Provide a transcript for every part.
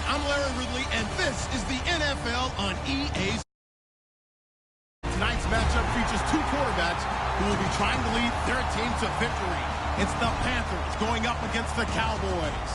I'm Larry Ridley, and this is the NFL on EA. Tonight's matchup features two quarterbacks who will be trying to lead their team to victory. It's the Panthers going up against the Cowboys.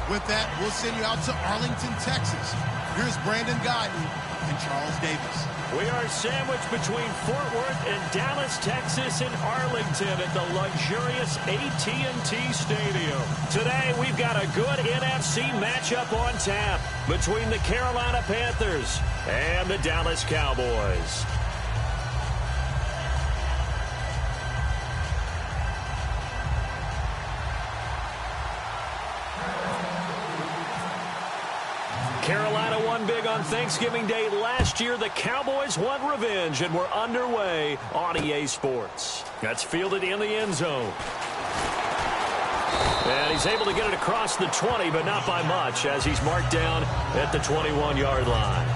With that, we'll send you out to Arlington, Texas. Here's Brandon Guyton and Charles Davis. We are sandwiched between Fort Worth and Dallas, Texas, and Arlington at the luxurious AT&T Stadium. Today, we've got a good NFC matchup on tap between the Carolina Panthers and the Dallas Cowboys. Carolina won big on Thanksgiving Day last year. The Cowboys won revenge, and we're underway on EA Sports. That's fielded in the end zone. And he's able to get it across the 20, but not by much, as he's marked down at the 21-yard line.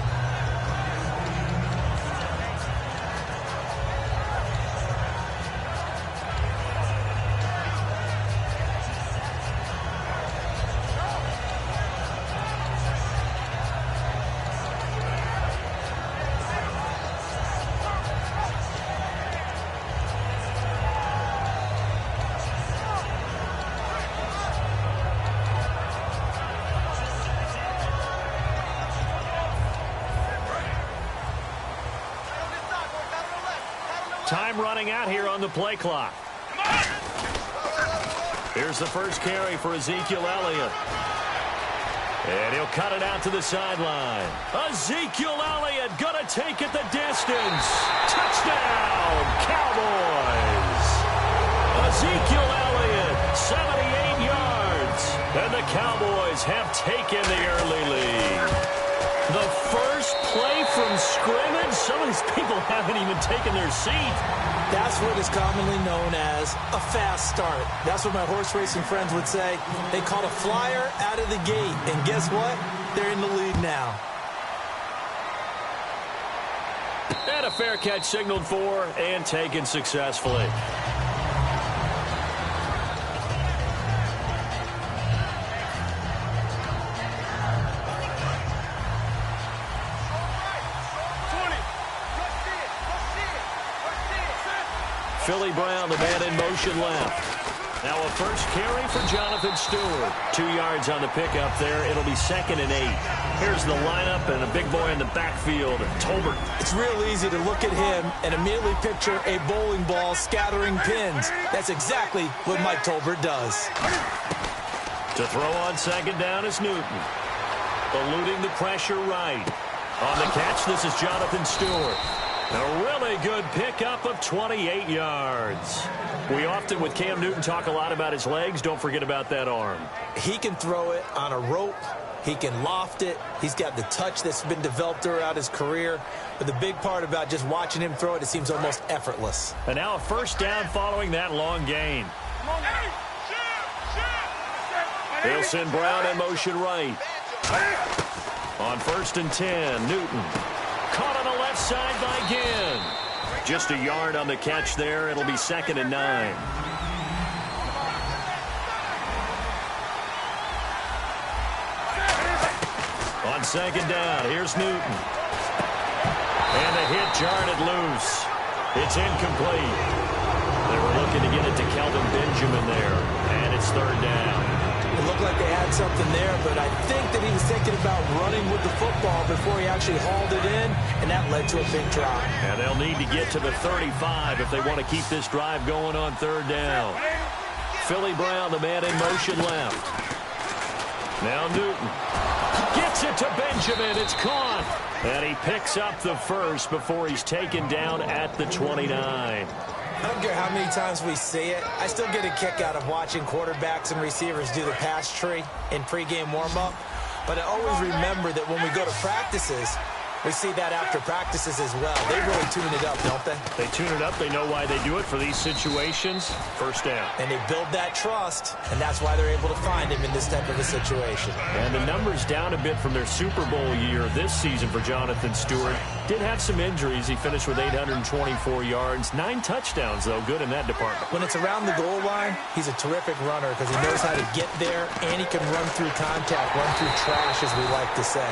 Time running out here on the play clock. Here's the first carry for Ezekiel Elliott. And he'll cut it out to the sideline. Ezekiel Elliott gonna take it the distance. Touchdown, Cowboys. Ezekiel Elliott, 78 yards. And the Cowboys have taken the early lead. The first play from scrimmage. Some of these people haven't even taken their seat. That's what is commonly known as a fast start. That's what my horse racing friends would say. They caught a flyer out of the gate. And guess what? They're in the lead now. And a fair catch signaled for and taken successfully. Philly Brown, the man in motion left. Now a first carry for Jonathan Stewart. 2 yards on the pickup there. It'll be 2nd and 8. Here's the lineup and a big boy in the backfield, Tolbert. It's real easy to look at him and immediately picture a bowling ball scattering pins. That's exactly what Mike Tolbert does. To throw on second down is Newton. Eluding the pressure right. On the catch, this is Jonathan Stewart. A really good pickup of 28 yards. We often, with Cam Newton, talk a lot about his legs. Don't forget about that arm. He can throw it on a rope. He can loft it. He's got the touch that's been developed throughout his career. But the big part about just watching him throw it, it seems almost effortless. And now a first down following that long gain. They'll send Brown in motion right. On 1st and 10, Newton. Caught on the left side by Ginn. Just a yard on the catch there. It'll be 2nd and 9. On 2nd down, here's Newton. And the hit jarred it loose. It's incomplete. They were looking to get it to Kelvin Benjamin there. And it's 3rd down. It looked like they had something there, but I think that he was thinking about running with the football before he actually hauled it in, and that led to a big drop. And they'll need to get to the 35 if they want to keep this drive going on 3rd down. Philly Brown, the man in motion left. Now Newton. Gets it to Benjamin. It's caught. And he picks up the first before he's taken down at the 29. I don't care how many times we see it. I still get a kick out of watching quarterbacks and receivers do the pass tree in pregame warm-up. But I always remember that when we go to practices, we see that after practices as well. They really tune it up, don't they? They tune it up. They know why they do it for these situations. 1st down. And they build that trust, and that's why they're able to find him in this type of a situation. And the numbers down a bit from their Super Bowl year this season for Jonathan Stewart. Did have some injuries. He finished with 824 yards. 9 touchdowns, though. Good in that department. When it's around the goal line, he's a terrific runner because he knows how to get there, and he can run through contact, run through trash, as we like to say.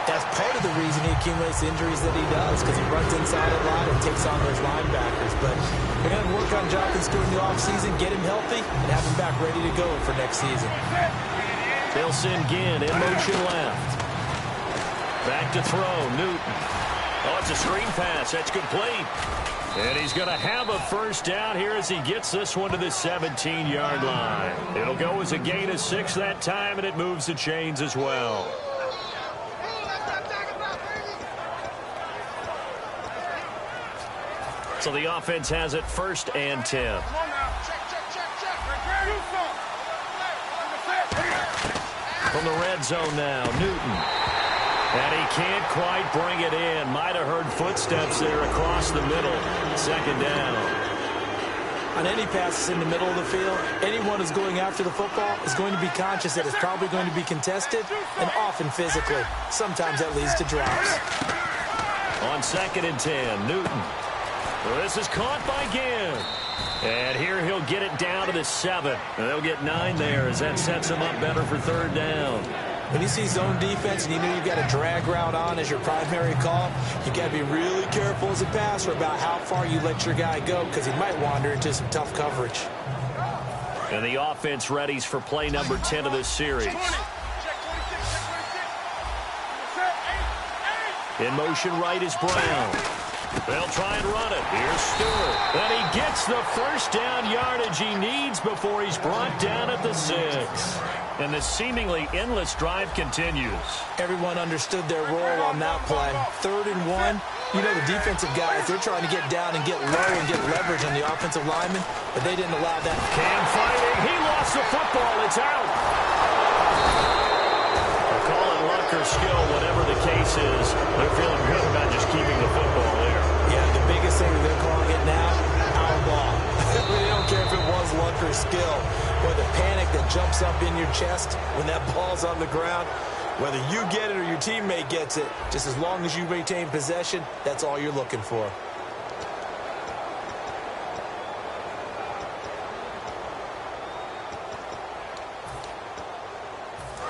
That's part of the reason he accumulates the injuries that he does, because he runs inside a lot and takes on those linebackers. But we're going to work on Jonathan Stewart in the offseason, get him healthy, and have him back ready to go for next season. They'll send Ginn in motion left. Back to throw, Newton. Oh, it's a screen pass. That's complete. And he's going to have a 1st down here as he gets this one to the 17-yard line. It'll go as a gain of 6 that time, and it moves the chains as well. So the offense has it 1st and 10. From the red zone now, Newton. And he can't quite bring it in. Might have heard footsteps there across the middle. 2nd down. On any passes in the middle of the field, anyone who's going after the football is going to be conscious that it's probably going to be contested, and often physically. Sometimes that leads to drops. On 2nd and 10, Newton. Well, this is caught by Ginn. And here he'll get it down to the 7. And they'll get 9 there as that sets him up better for 3rd down. When you see zone defense and you know you've got a drag route on as your primary call, you got to be really careful as a passer about how far you let your guy go, because he might wander into some tough coverage. And the offense readies for play number 10 of this series. In motion right is Brown. They'll try and run it. Here's Stewart. And he gets the 1st down yardage he needs before he's brought down at the 6. And the seemingly endless drive continues. Everyone understood their role on that play. 3rd and 1. You know the defensive guys, they're trying to get down and get low and get leverage on the offensive lineman, but they didn't allow that. Cam fighting. He lost the football. It's out. They'll call it luck or skill, whatever the case is. They're feeling good about just keeping the football there. Yeah, the biggest thing that they're calling it now, our ball. They don't care if it was luck or skill, or the panic that jumps up in your chest when that ball's on the ground. Whether you get it or your teammate gets it, just as long as you retain possession, that's all you're looking for.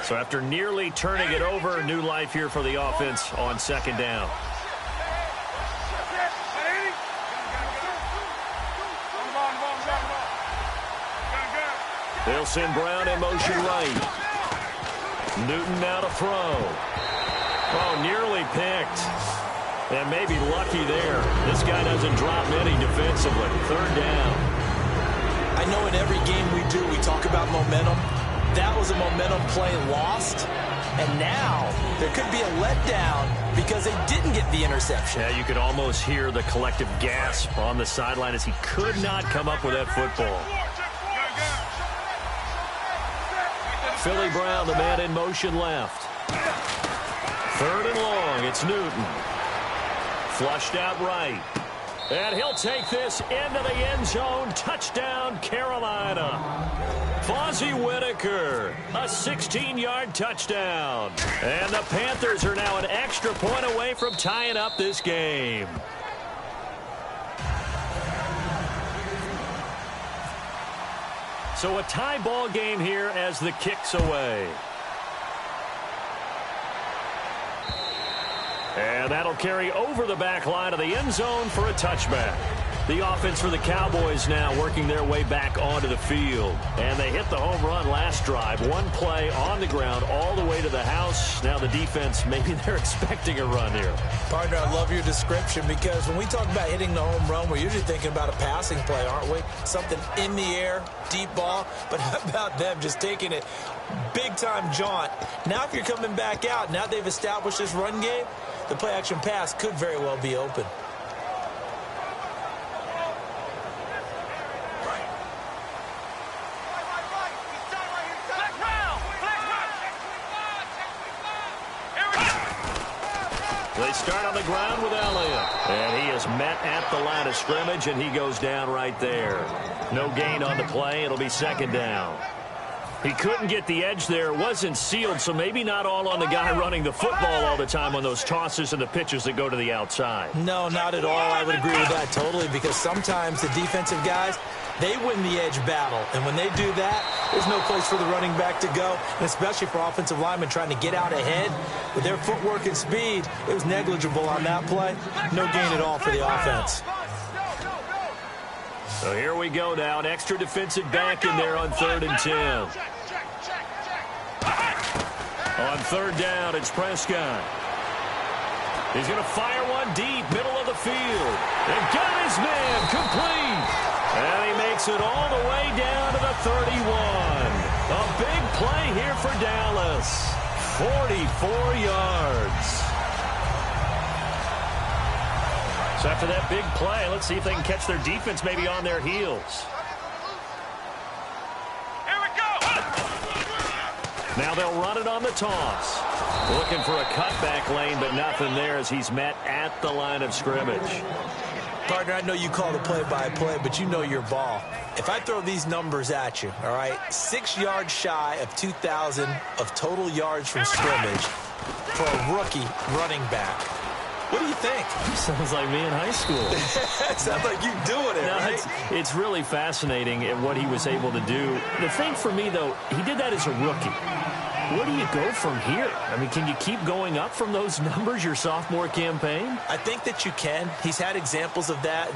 So after nearly turning it over, new life here for the offense on 2nd down. They'll send Brown in motion right. Newton now to throw. Oh, nearly picked. And maybe lucky there. This guy doesn't drop many defensively. 3rd down. I know in every game we do, we talk about momentum. That was a momentum play lost. And now there could be a letdown because they didn't get the interception. Yeah, you could almost hear the collective gasp on the sideline as he could not come up with that football. Philly Brown, the man in motion left. 3rd and long, it's Newton. Flushed out right. And he'll take this into the end zone. Touchdown, Carolina. Fozzie Whitaker, a 16-yard touchdown. And the Panthers are now an extra point away from tying up this game. So a tie ball game here as the kick's away. And that'll carry over the back line of the end zone for a touchback. The offense for the Cowboys now working their way back onto the field. And they hit the home run last drive. One play on the ground all the way to the house. Now the defense, maybe they're expecting a run here. Partner, I love your description because when we talk about hitting the home run, we're usually thinking about a passing play, aren't we? Something in the air, deep ball. But how about them just taking it big-time jaunt? Now if you're coming back out, now they've established this run game, the play-action pass could very well be open. They start on the ground with Elliott. And he is met at the line of scrimmage, and he goes down right there. No gain on the play. It'll be second down. He couldn't get the edge there. Wasn't sealed, so maybe not all on the guy running the football all the time on those tosses and the pitches that go to the outside. No, not at all. I would agree with that totally because sometimes the defensive guys, they win the edge battle. And when they do that, there's no place for the running back to go, and especially for offensive linemen trying to get out ahead. With their footwork and speed, it was negligible on that play. No gain at all for the offense. So here we go now. An extra defensive back in there on 3rd and 10. On 3rd down, it's Prescott. He's going to fire one deep, middle of the field. And got his man complete. And he makes it all the way down to the 31. A big play here for Dallas. 44 yards. So after that big play, let's see if they can catch their defense maybe on their heels. Here we go. Now they'll run it on the toss. Looking for a cutback lane, but nothing there as he's met at the line of scrimmage. Partner, I know you call the play-by-play, but you know your ball. If I throw these numbers at you, all right, 6 yards shy of 2,000 of total yards from scrimmage for a rookie running back. What do you think? Sounds like me in high school. Sounds like you doing it, right? It's really fascinating at what he was able to do. The thing for me, though, he did that as a rookie. Where do you go from here? I mean, can you keep going up from those numbers your sophomore campaign? I think that you can. He's had examples of that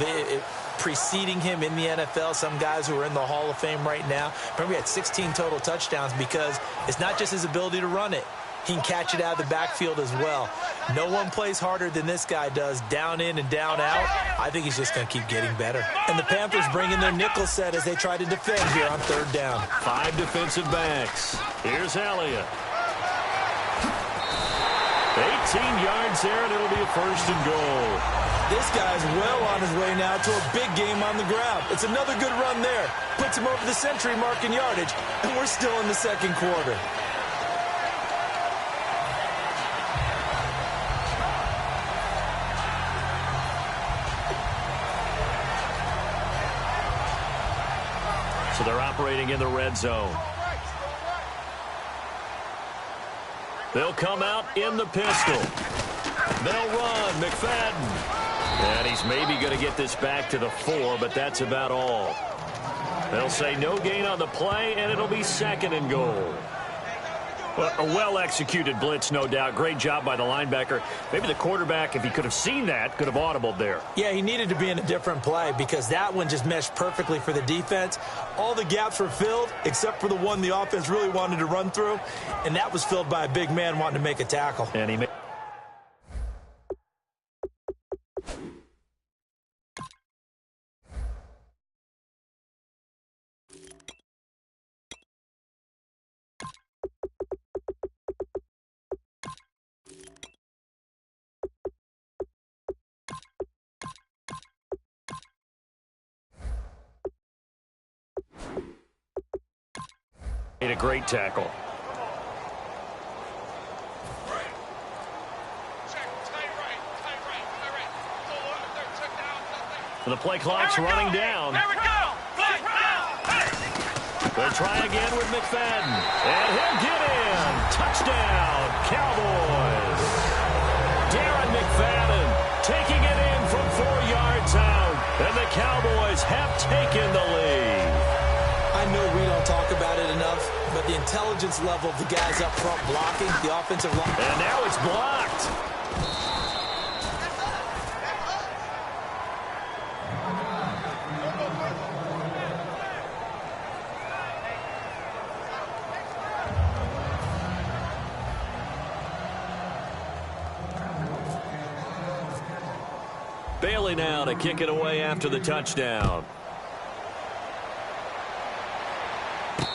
preceding him in the NFL. Some guys who are in the Hall of Fame right now. Remember, he had 16 total touchdowns because it's not just his ability to run it. He can catch it out of the backfield as well. No one plays harder than this guy does, down in and down out. I think he's just going to keep getting better. And the Panthers bring in their nickel set as they try to defend here on 3rd down. 5 defensive backs. Here's Elliott. 18 yards there, and it'll be a 1st and goal. This guy's well on his way now to a big game on the ground. It's another good run there. Puts him over the century mark in yardage, and we're still in the 2nd quarter. So they're operating in the red zone. They'll come out in the pistol. They'll run, McFadden. And he's maybe going to get this back to the 4, but that's about all. They'll say no gain on the play, and it'll be 2nd and goal. Well, a well-executed blitz, no doubt. Great job by the linebacker. Maybe the quarterback, if he could have seen that, could have audibled there. Yeah, he needed to be in a different play because that one just meshed perfectly for the defense. All the gaps were filled except for the one the offense really wanted to run through, and that was filled by a big man wanting to make a tackle. And he made a great tackle. And the play clock's running down. They'll try again with McFadden. And he'll get in. Touchdown, Cowboys. Darren McFadden taking it in from 4 yards out. And the Cowboys have taken the lead. I know we don't talk about it enough, but the intelligence level of the guys up front blocking, the offensive line. And now it's blocked. Bailey now to kick it away after the touchdown.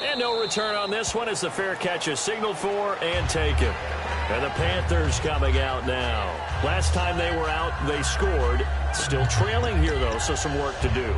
And no return on this one as the fair catch is signaled for and taken. And the Panthers coming out now. Last time they were out, they scored. Still trailing here, though, so some work to do.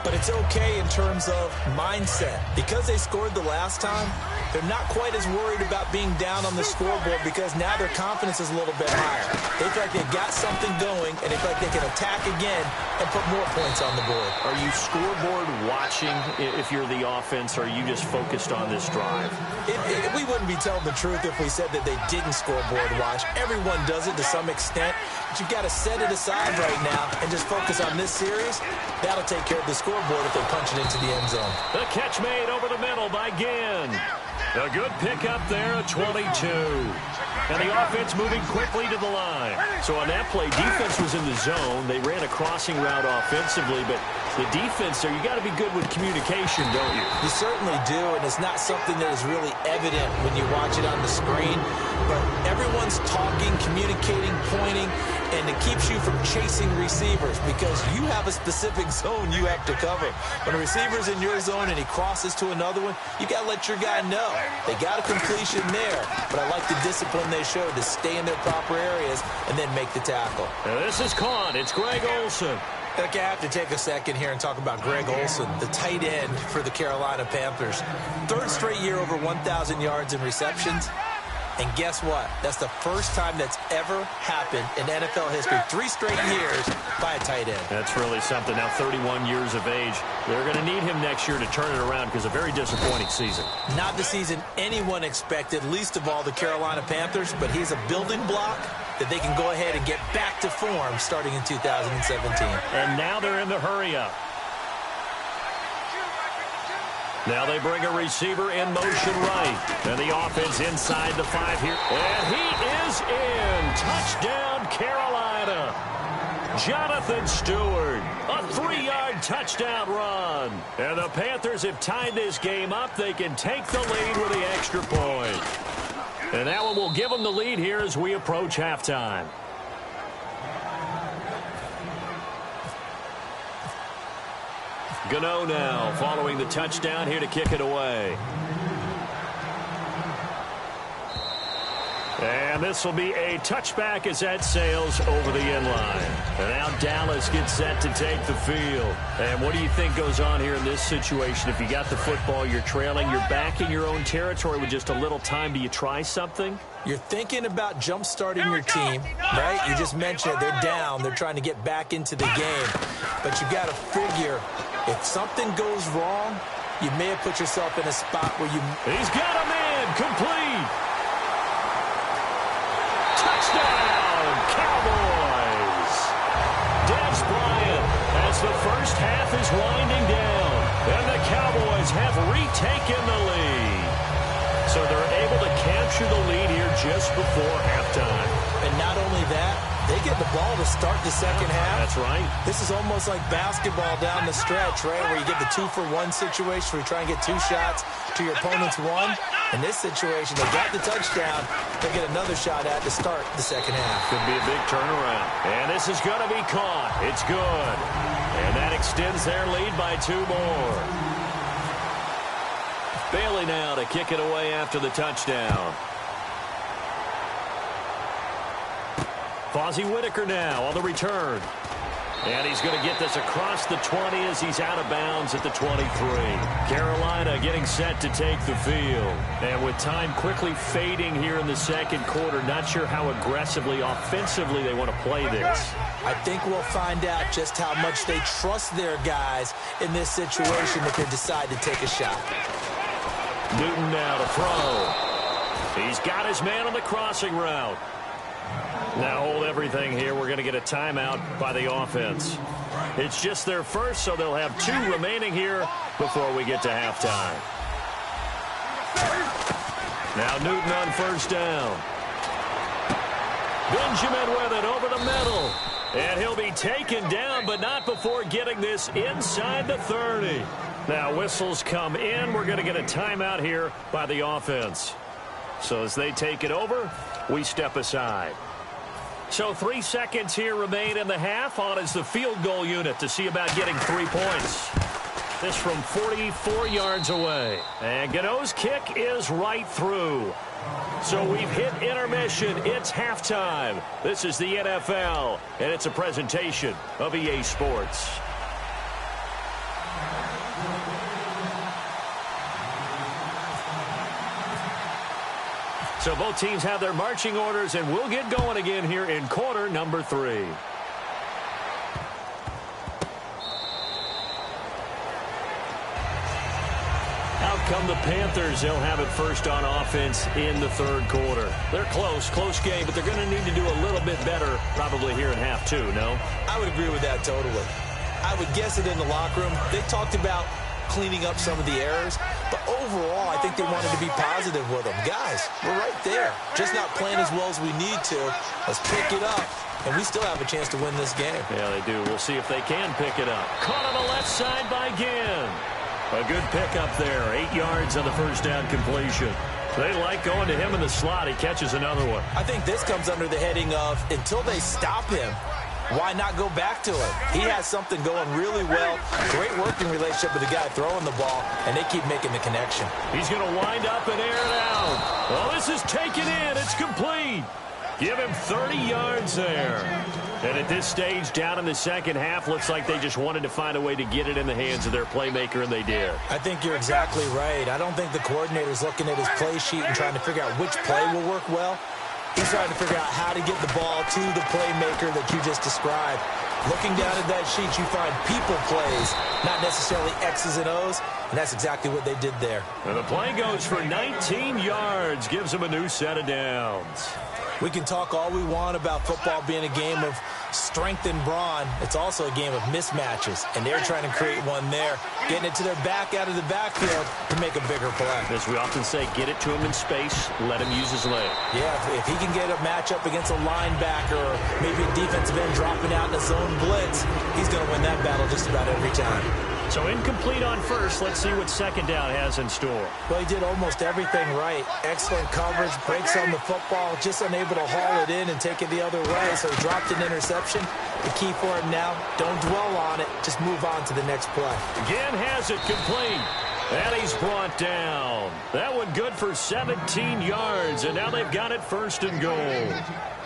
But it's okay in terms of mindset. Because they scored the last time, they're not quite as worried about being down on the scoreboard because now their confidence is a little bit higher. They feel like they've got something going, and they feel like they can attack again and put more points on the board. Are you scoreboard watching if you're the offense, or are you just focused on this drive? We wouldn't be telling the truth if we said that they didn't scoreboard watch. Everyone does it to some extent, but you've got to set it aside right now and just focus on this series. That'll take care of the scoreboard if they punch it into the end zone. The catch made over the middle by Ginn. A good pickup there at 22. And the offense moving quickly to the line. So on that play, defense was in the zone. They ran a crossing route offensively, but the defense there, you got to be good with communication, don't you? You certainly do, and it's not something that is really evident when you watch it on the screen. But everyone's talking, communicating, pointing, and it keeps you from chasing receivers because you have a specific zone you have to cover. When a receiver's in your zone and he crosses to another one, you got to let your guy know. They got a completion there, but I like the discipline they showed to stay in their proper areas and then make the tackle. Now this is caught. It's Greg Olsen. Okay, I have to take a second here and talk about Greg Olsen, the tight end for the Carolina Panthers. Third straight year over 1,000 yards in receptions. And guess what? That's the first time that's ever happened in NFL history. 3 straight years by a tight end. That's really something. Now 31 years of age. They're going to need him next year to turn it around because a very disappointing season. Not the season anyone expected, least of all the Carolina Panthers, but he's a building block that they can go ahead and get back to form starting in 2017. And now they're in the hurry-up. Now they bring a receiver in motion right. And the offense inside the 5 here. And he is in. Touchdown, Carolina. Jonathan Stewart. A 3-yard touchdown run. And the Panthers have tied this game up. They can take the lead with the extra point. And that one will give them the lead here as we approach halftime. Gano now following the touchdown here to kick it away. And this will be a touchback as that sails over the end line. And now Dallas gets set to take the field. And what do you think goes on here in this situation? If you got the football, you're trailing, you're back in your own territory with just a little time. Do you try something? You're thinking about jump-starting your team, right? You just mentioned it. They're down. They're trying to get back into the game. But you got to figure, if something goes wrong, you may have put yourself in a spot where you... He's got him in. Complete. Touchdown, Cowboys. Dez Bryant as the first half is winding down. And the Cowboys have retaken the lead. So they're able to capture the lead here just before halftime. And not only that, they get the ball to start the second half. That's right. This is almost like basketball down the stretch, right, where you get the 2-for-1 situation where you try and get 2 shots to your opponent's 1. In this situation, they got the touchdown. They get another shot at to start the second half. Could be a big turnaround. And this is going to be caught. It's good. And that extends their lead by 2 more. Bailey now to kick it away after the touchdown. Fozzie Whitaker now on the return. And he's going to get this across the 20 as he's out of bounds at the 23. Carolina getting set to take the field. And with time quickly fading here in the second quarter, not sure how aggressively, offensively they want to play this. I think we'll find out just how much they trust their guys in this situation if they decide to take a shot. Newton now to throw. He's got his man on the crossing route. Now hold everything here. We're going to get a timeout by the offense. It's just their first, so they'll have 2 remaining here before we get to halftime. Now Newton on first down. Benjamin with it over the middle. And he'll be taken down, but not before getting this inside the 30. Now whistles come in. We're going to get a timeout here by the offense. So as they take it over, we step aside. So 3 seconds here remain in the half. On is the field goal unit to see about getting 3 points. This from 44 yards away. And Gano's kick is right through. So we've hit intermission. It's halftime. This is the NFL, and it's a presentation of EA Sports. So both teams have their marching orders, and we'll get going again here in quarter number 3. Out come the Panthers. They'll have it first on offense in the third quarter. They're close game, but they're going to need to do a little bit better probably here in half 2, no? I would agree with that totally. I would guess it in the locker room. They talked about cleaning up some of the errors, but overall, I think they wanted to be positive with them. Guys, we're right there. Just not playing as well as we need to. Let's pick it up, and we still have a chance to win this game. Yeah, they do. We'll see if they can pick it up. Caught on the left side by Ginn. A good pickup there. 8 yards on the first down completion. They like going to him in the slot. He catches another one. I think this comes under the heading of until they stop him, why not go back to him? He has something going really well. Great working relationship with the guy throwing the ball, and they keep making the connection. He's going to wind up and air it out. Well, this is taken in. It's complete. Give him 30 yards there. And at this stage, down in the second half, looks like they just wanted to find a way to get it in the hands of their playmaker, and they did. I think you're exactly right. I don't think the coordinator's looking at his play sheet and trying to figure out which play will work well. He's trying to figure out how to get the ball to the playmaker that you just described. Looking down at that sheet, you find people plays, not necessarily X's and O's, and that's exactly what they did there. And the play goes for 19 yards, gives them a new set of downs. We can talk all we want about football being a game of strength and brawn. It's also a game of mismatches, and they're trying to create one there, getting it to their back out of the backfield to make a bigger play. As we often say, get it to him in space, let him use his leg. Yeah, if he can get a matchup against a linebacker or maybe a defensive end dropping out in a zone blitz, he's going to win that battle just about every time. So incomplete on first. Let's see what second down has in store. Well, he did almost everything right. Excellent coverage, breaks on the football, just unable to haul it in and take it the other way. So he dropped an interception. The key for him now, don't dwell on it. Just move on to the next play. Again has it complete. And he's brought down. That one good for 17 yards, and now they've got it first and goal.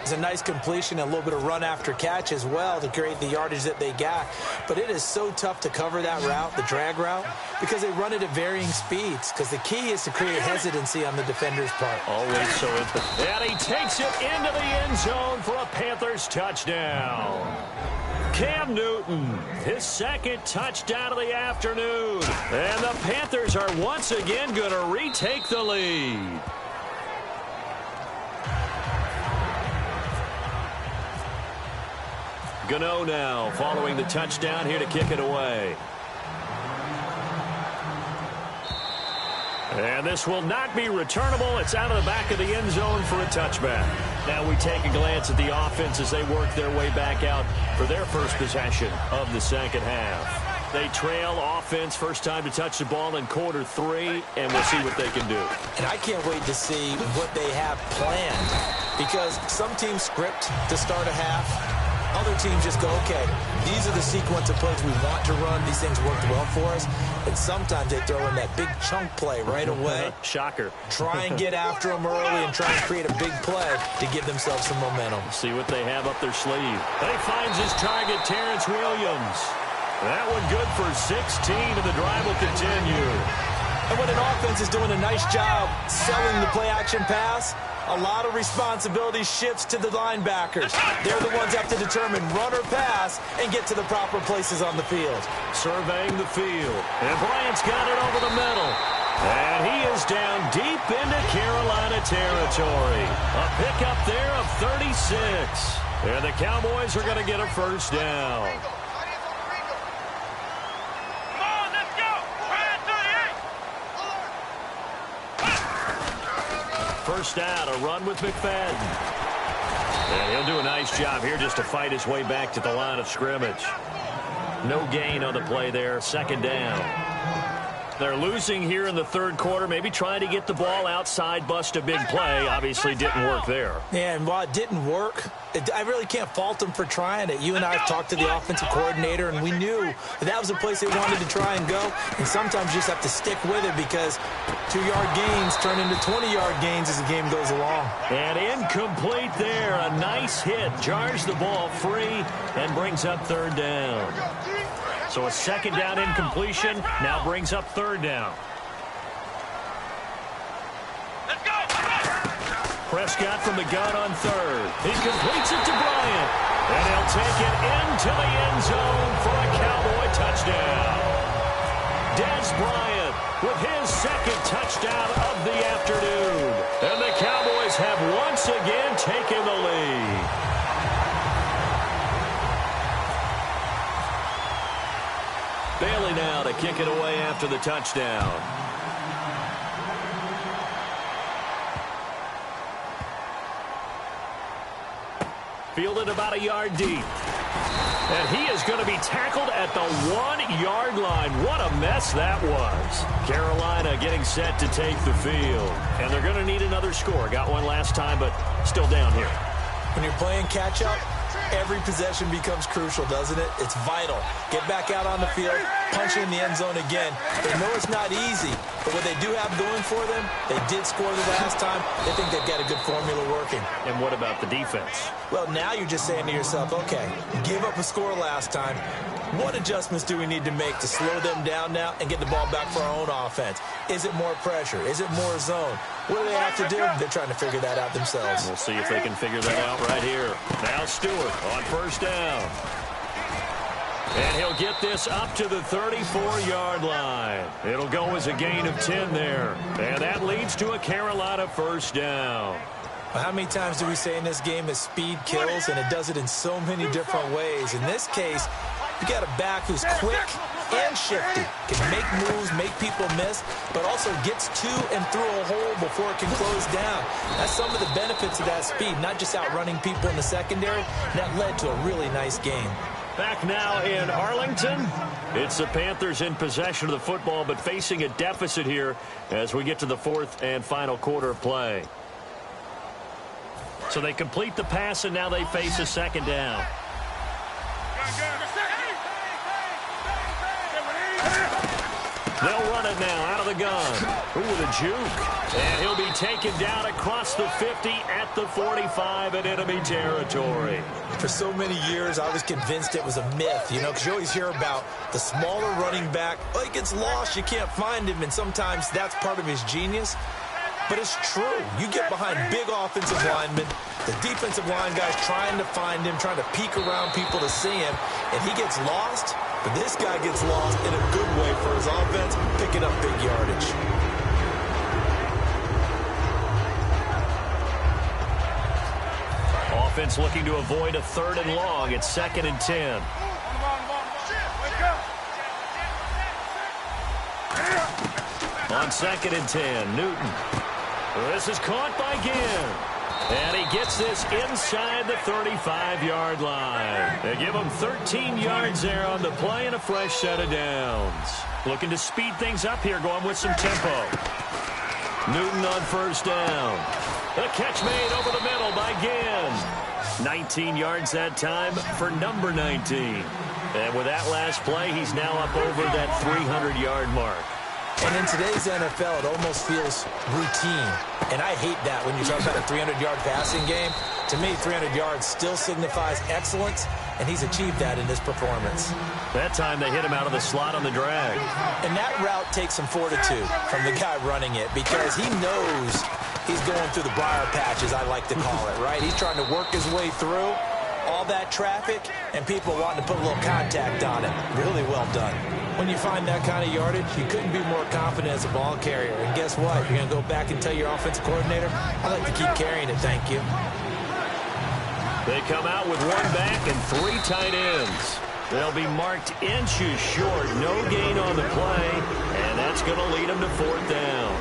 It's a nice completion, and a little bit of run after catch as well to create the yardage that they got. But it is so tough to cover that route, the drag route, because they run it at varying speeds, because the key is to create hesitancy on the defender's part. Always so. And he takes it into the end zone for a Panthers touchdown. Cam Newton, his second touchdown of the afternoon. And the Panthers are once again going to retake the lead. Gano now following the touchdown here to kick it away. And this will not be returnable. It's out of the back of the end zone for a touchback. Now we take a glance at the offense as they work their way back out for their first possession of the second half. They trail offense, first time to touch the ball in quarter 3, and we'll see what they can do. And I can't wait to see what they have planned, because some teams script to start a half. Other teams just go, okay, these are the sequence of plays we want to run. These things worked well for us. And sometimes they throw in that big chunk play right away. Shocker. Try and get after them early and try and create a big play to give themselves some momentum. See what they have up their sleeve. He finds his target, Terrence Williams. That one good for 16, and the drive will continue. And when an offense is doing a nice job selling the play-action pass, a lot of responsibility shifts to the linebackers. They're the ones that have to determine run or pass and get to the proper places on the field. Surveying the field. And Bryant's got it over the middle. And he is down deep into Carolina territory. A pickup there of 36. And the Cowboys are going to get a first down. First down, a run with McFadden. And he'll do a nice job here just to fight his way back to the line of scrimmage. No gain on the play there, second down. They're losing here in the third quarter, maybe trying to get the ball outside, bust a big play. Obviously didn't work there. Yeah, and while it didn't work, I really can't fault them for trying it. You and I have talked to the offensive coordinator, and we knew that was the place they wanted to try and go. And sometimes you just have to stick with it because 2-yard gains turn into 20-yard gains as the game goes along. And incomplete there. A nice hit. Jars the ball free and brings up third down. So a second down incompletion now brings up third down. Let's go! Prescott from the gun on third. He completes it to Bryant. And he'll take it into the end zone for a Cowboy touchdown. Dez Bryant with his second touchdown of the afternoon. And the Cowboys have once again taken the lead. Bailey now to kick it away after the touchdown. Fielded about a yard deep. And he is going to be tackled at the 1-yard line. What a mess that was. Carolina getting set to take the field. And they're going to need another score. Got one last time, but still down here. When you're playing catch-up, every possession becomes crucial, doesn't it? It's vital. Get back out on the field, punch in the end zone again. They know it's not easy, but what they do have going for them, they did score the last time. They think they've got a good formula working. And what about the defense? Well, now you're just saying to yourself, okay, give up a score last time. What adjustments do we need to make to slow them down now and get the ball back for our own offense? Is it more pressure? Is it more zone? What do they have to do? They're trying to figure that out themselves. We'll see if they can figure that out right here. Now Stewart on first down. And he'll get this up to the 34-yard line. It'll go as a gain of 10 there. And that leads to a Carolina first down. Well, how many times do we say in this game that speed kills, and it does it in so many different ways? In this case, you got a back who's quick and shifty, can make moves, make people miss, but also gets to and through a hole before it can close down. That's some of the benefits of that speed, not just outrunning people in the secondary. That led to a really nice game. Back now in Arlington. It's the Panthers in possession of the football, but facing a deficit here as we get to the fourth and final quarter of play. So they complete the pass, and now they face a second down. They'll run it now out of the gun. Ooh, with a juke. And he'll be taken down across the 50 at the 45 in enemy territory. For so many years, I was convinced it was a myth, you know, because you always hear about the smaller running back. Oh, he gets lost, you can't find him, and sometimes that's part of his genius. But it's true. You get behind big offensive linemen, the defensive line guys trying to find him, trying to peek around people to see him, and he gets lost. But this guy gets lost in a good way for his offense, picking up big yardage. Offense looking to avoid a third and long. It's 2nd and 10. On 2nd and 10, Newton. This is caught by Ginn. And he gets this inside the 35-yard line. They give him 13 yards there on the play and a fresh set of downs. Looking to speed things up here, going with some tempo. Newton on first down. The catch made over the middle by Ginn. 19 yards that time for number 19. And with that last play, he's now up over that 300-yard mark. And in today's NFL, it almost feels routine. And I hate that when you talk about a 300-yard passing game. To me, 300 yards still signifies excellence, and he's achieved that in this performance. That time they hit him out of the slot on the drag. And that route takes some fortitude from the guy running it because he knows he's going through the briar patches, I like to call it, right? He's trying to work his way through all that traffic and people wanting to put a little contact on it. Really well done. When you find that kind of yardage, you couldn't be more confident as a ball carrier. And guess what? You're going to go back and tell your offensive coordinator, I like to keep carrying it, thank you. They come out with one back and 3 tight ends. They'll be marked inches short. No gain on the play, and that's going to lead them to 4th down.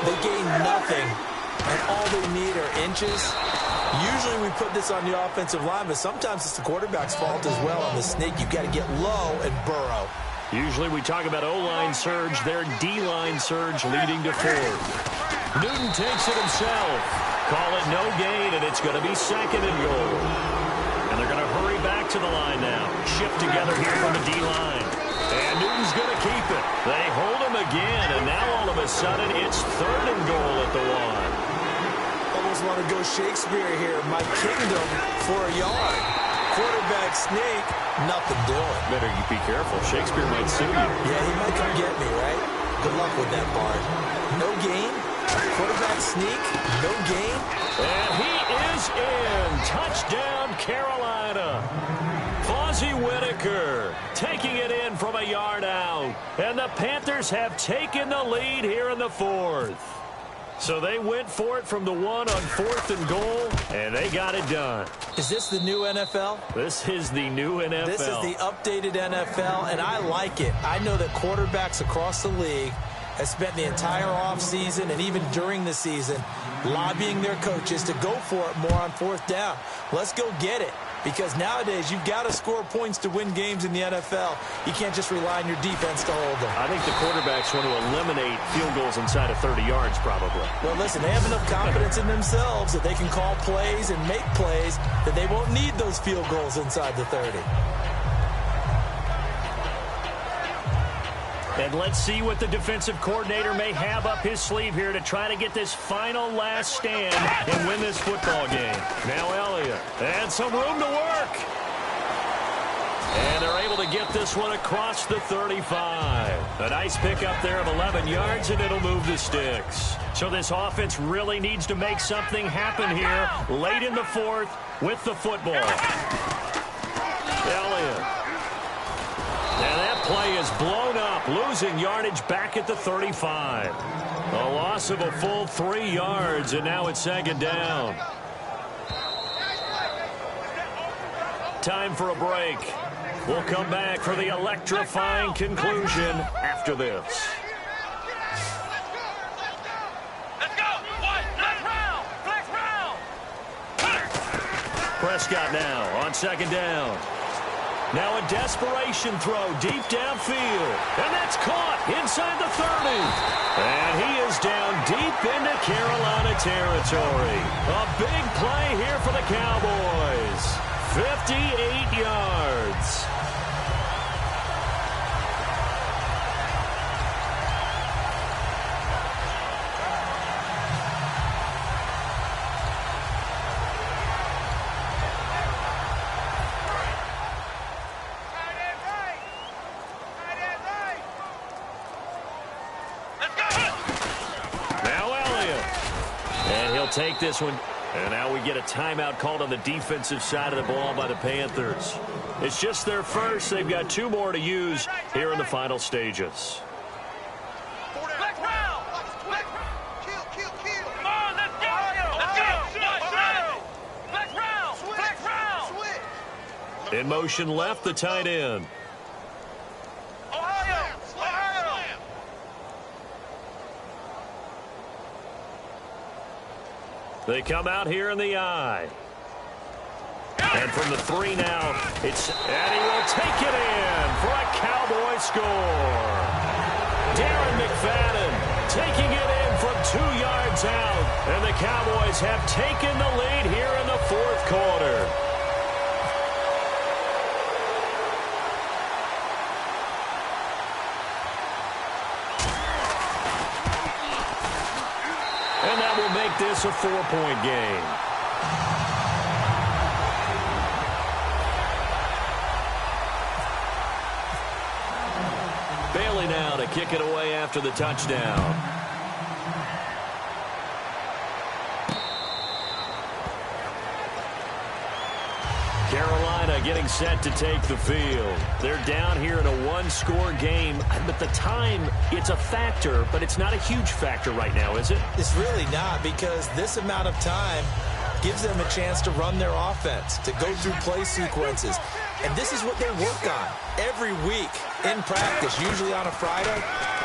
They gain nothing, and all they need are inches. Usually we put this on the offensive line, but sometimes it's the quarterback's fault as well on the sneak. You've got to get low and burrow. Usually we talk about O-line surge, their D-line surge leading to 4th. Newton takes it himself. Call it no gain, and it's going to be 2nd and goal. And they're going to hurry back to the line now. Shift together here from the D-line. And Newton's going to keep it. They hold him again, and now all of a sudden it's 3rd and goal at the 1. Almost want to go Shakespeare here. My kingdom for a yard. Quarterback sneak, nothing doing. Better you be careful. Shakespeare might sue you. Yeah, he might come get me, right? Good luck with that, Bart. No gain. Quarterback sneak, no gain. And he is in. Touchdown, Carolina. Fozzie Whitaker taking it in from a yard out. And the Panthers have taken the lead here in the 4th. So they went for it from the 1 on 4th and goal, and they got it done. Is this the new NFL? This is the new NFL. This is the updated NFL, and I like it. I know that quarterbacks across the league have spent the entire offseason and even during the season lobbying their coaches to go for it more on 4th down. Let's go get it. Because nowadays, you've got to score points to win games in the NFL. You can't just rely on your defense to hold them. I think the quarterbacks want to eliminate field goals inside of 30 yards, probably. Well, listen, they have enough confidence in themselves that they can call plays and make plays that they won't need those field goals inside the 30. And let's see what the defensive coordinator may have up his sleeve here to try to get this final last stand and win this football game. Now Elliott, and some room to work. And they're able to get this one across the 35. A nice pickup there of 11 yards, and it'll move the sticks. So this offense really needs to make something happen here late in the 4th with the football. Elliott. And that play is blown up, losing yardage back at the 35. A loss of a full 3 yards, and now it's 2nd down. Time for a break. We'll come back for the electrifying conclusion after this. Prescott now on 2nd down. Now a desperation throw deep downfield. And that's caught inside the 30. And he is down deep into Carolina territory. A big play here for the Cowboys. 58 yards. Take this one, and now we get a timeout called on the defensive side of the ball by the Panthers. It's just their first. They've got 2 more to use here in the final stages. In motion left, the tight end. They come out here in the I. And from the 3 now, and he will take it in for a Cowboy score. Darren McFadden taking it in from 2 yards out. And the Cowboys have taken the lead here in the fourth quarter. And that will make this a 4-point game. Bailey now to kick it away after the touchdown. Carolina getting set to take the field. They're down here in a one-score game. But the time, it's a factor, but it's not a huge factor right now, is it? It's really not, because this amount of time gives them a chance to run their offense, to go through play sequences. And this is what they work on every week in practice, usually on a Friday.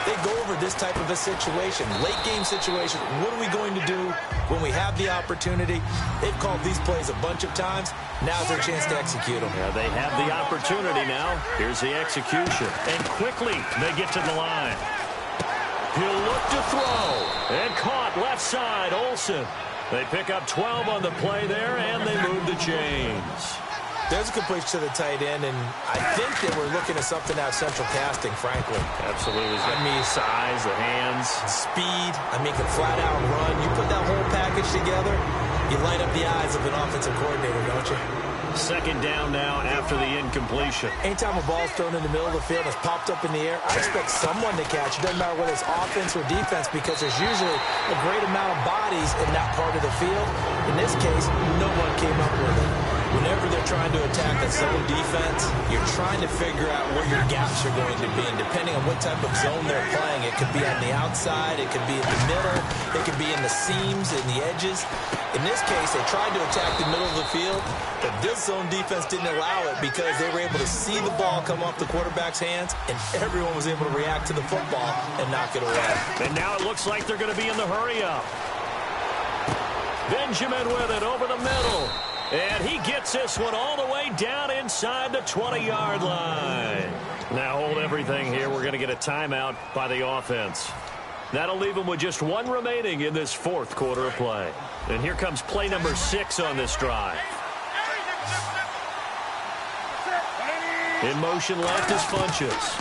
They go over this type of a situation, late game situation. What are we going to do when we have the opportunity? They've called these plays a bunch of times. Now's their chance to execute them. Yeah, they have the opportunity now. Here's the execution. And quickly, they get to the line. He'll look to throw. And caught left side, Olsen. They pick up 12 on the play there, and they move the chains. There's a completion to the tight end, and I think that we're looking at something out of central casting, frankly. Absolutely. I mean, size, the hands. Speed. I mean, can flat-out run. You put that whole package together, you light up the eyes of an offensive coordinator, don't you? Second down now after the incompletion. Anytime a ball's thrown in the middle of the field and it's popped up in the air, I expect someone to catch. It doesn't matter whether it's offense or defense, because there's usually a great amount of bodies in that part of the field. In this case, no one came up with it. Whenever they're trying to attack a zone defense, you're trying to figure out where your gaps are going to be. And depending on what type of zone they're playing, it could be on the outside, it could be in the middle, it could be in the seams, in the edges. In this case, they tried to attack the middle of the field, but this zone defense didn't allow it because they were able to see the ball come off the quarterback's hands, and everyone was able to react to the football and knock it away. And now it looks like they're going to be in the hurry-up. Benjamin with it over the middle. And he gets this one all the way down inside the 20-yard line. Now hold everything here. We're going to get a timeout by the offense. That'll leave them with just one remaining in this fourth quarter of play. And here comes play number 6 on this drive. In motion left is Funchess.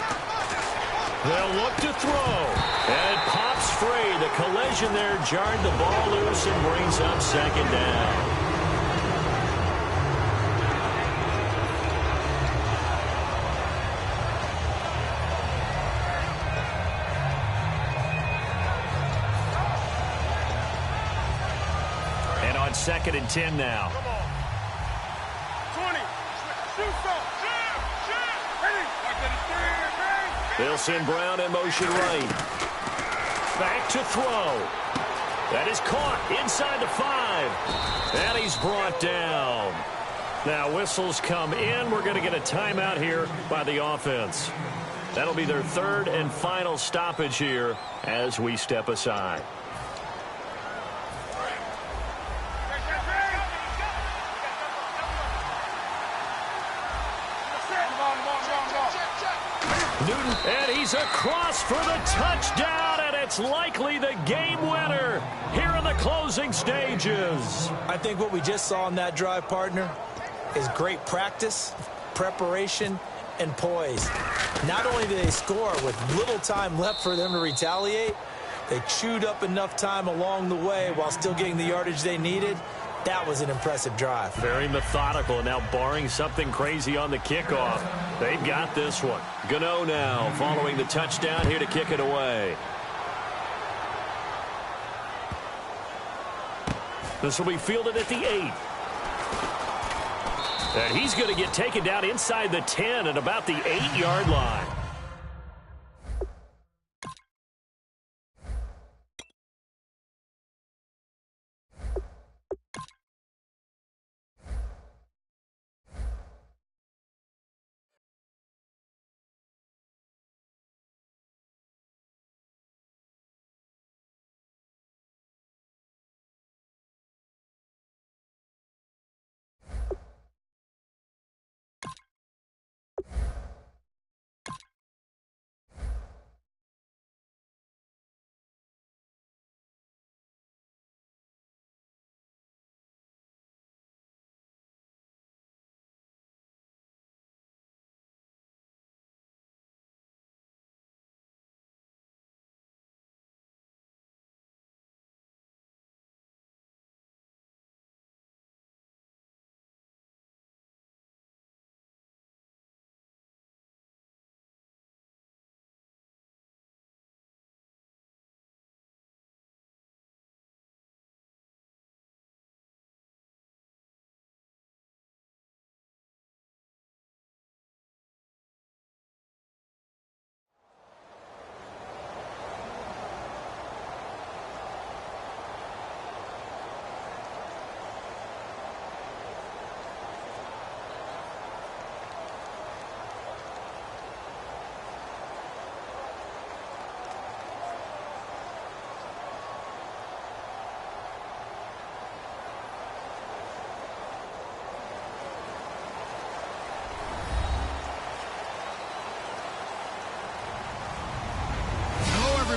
They'll look to throw. And it pops free. The collision there jarred the ball loose and brings up second down. Second and 10 now. 20. They'll send Brown in motion right. Back to throw. That is caught inside the 5. And he's brought down. Now whistles come in. We're going to get a timeout here by the offense. That'll be their third and final stoppage here as we step aside. Newton, and he's across for the touchdown, and it's likely the game winner here in the closing stages. I think what we just saw in that drive, partner, is great practice, preparation, and poise. Not only did they score with little time left for them to retaliate, they chewed up enough time along the way while still getting the yardage they needed. That was an impressive drive. Very methodical. Now, barring something crazy on the kickoff, they've got this one. Gano now following the touchdown here to kick it away. This will be fielded at the 8. And he's going to get taken down inside the 10 at about the 8-yard line.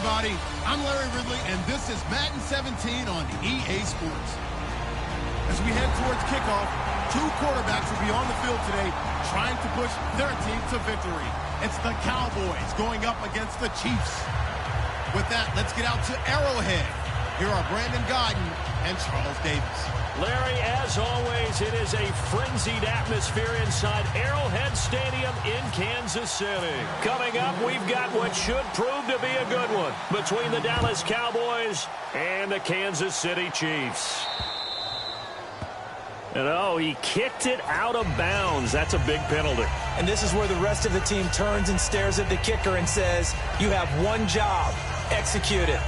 everybody. I'm Larry Ridley, and this is Madden 17 on EA Sports. As we head towards kickoff, two quarterbacks will be on the field today trying to push their team to victory. It's the Cowboys going up against the Chiefs. With that, let's get out to Arrowhead. Here are Brandon Godden and Charles Davis. Larry, as always, it is a frenzied atmosphere inside Arrowhead Stadium in Kansas City. Coming up, we've got what should prove to be a good one between the Dallas Cowboys and the Kansas City Chiefs. And oh, he kicked it out of bounds. That's a big penalty. And this is where the rest of the team turns and stares at the kicker and says, you have one job, execute it.